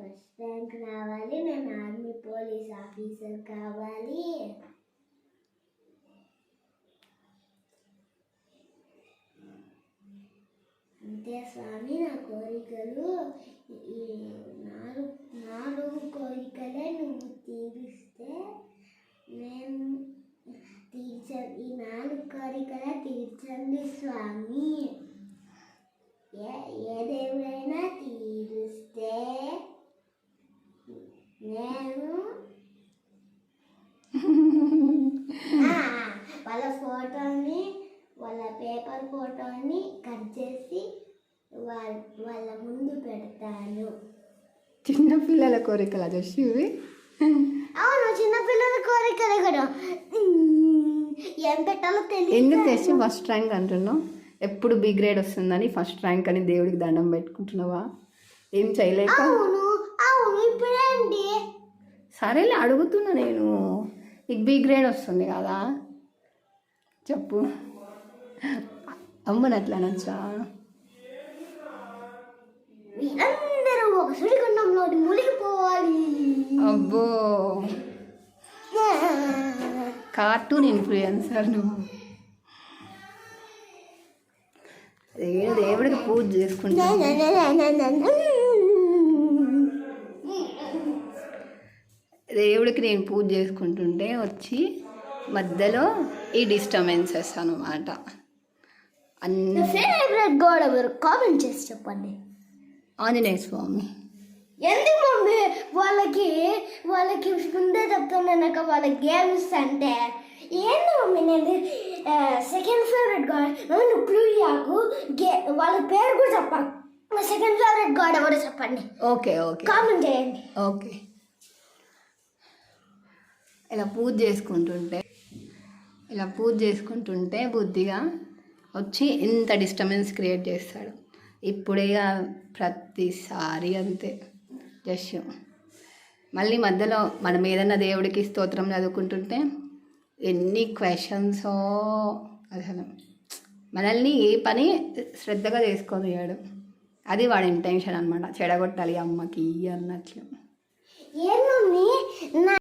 First rank రావాలి, నేను army police officer కావాలి. అంతే స్వామి, నా కోరికలు ఈ నాలుగు కోరికలే నువ్వు తీరుస్తే నేను ఈ 4 కోరికలే తీర్చండి స్వామి. ఏ దేవుడైనా తీరుస్తే నేను వాళ్ళ పేపర్ ఫోటోని కట్ చేసి వాళ్ళ ముందు పెడతాను. చిన్నపిల్లల కోరికలు జస్ట్ ఇవి. అవును, చిన్నపిల్లల కోరికలే కదా. ఏం పెట్టాలో తెలియదు. ఎందుకు తెచ్చి ఫస్ట్ ర్యాంక్ అంటున్నావు? ఎప్పుడు బి గ్రేడ్ వస్తుందని ఫస్ట్ ర్యాంక్ అని దేవుడికి దండం పెట్టుకుంటున్నావా? ఏం చేయలేక? అవును ఇప్పుడేంటి? సరేలే, అడుగుతున్నా నేను. నీకు బి గ్రేడ్ వస్తుంది కదా, చెప్పు. అమ్మని అట్లా నచ్చా? మీరందరూ ఒక సుడిగుండంలో మునిగిపోవాలి. అబ్బో, కార్టూన్ ఇన్ఫ్లుయెన్సర్ నువ్వు. దేవుడికి పూజ చేసుకుంటా. దేవుడికి నేను పూజ చేసుకుంటుంటే వచ్చి మధ్యలో ఈ డిస్టర్బెన్సెస్ అనమాట. అన్ని ఫేవరెట్ గాడ్ ఎవరు కామెంట్ చేసి చెప్పండి. ఆంజనేయ స్వామి. ఎందుకు మమ్మీ వాళ్ళకి ముందే చెప్తున్నాక వాళ్ళ గేమ్స్ అంటే ఏంది మమ్మీ? నేను సెకండ్ ఫేవరెట్ గాడ్ నువ్వు క్లూ ఇయ్యాకు, వాళ్ళ పేరు కూడా చెప్పాలి. సెకండ్ ఫేవరెట్ గాడ్ ఎవరో చెప్పండి. ఓకే కామెంట్ చేయండి. ఓకే. ఇలా పూజ చేసుకుంటుంటే బుద్ధిగా వచ్చి ఇంత డిస్టర్బెన్స్ క్రియేట్ చేస్తాడు. ఇప్పుడే ప్రతిసారి అంతే. జస్ట్ మళ్ళీ మధ్యలో మనం ఏదన్నా దేవుడికి స్తోత్రం చదువుకుంటుంటే ఎన్ని క్వశ్చన్సో. అసలు మనల్ని ఏ పని శ్రద్ధగా చేసుకొని అది వాడి ఇంటెన్షన్ అనమాట, చెడగొట్టాలి అమ్మకి అన్నట్లు.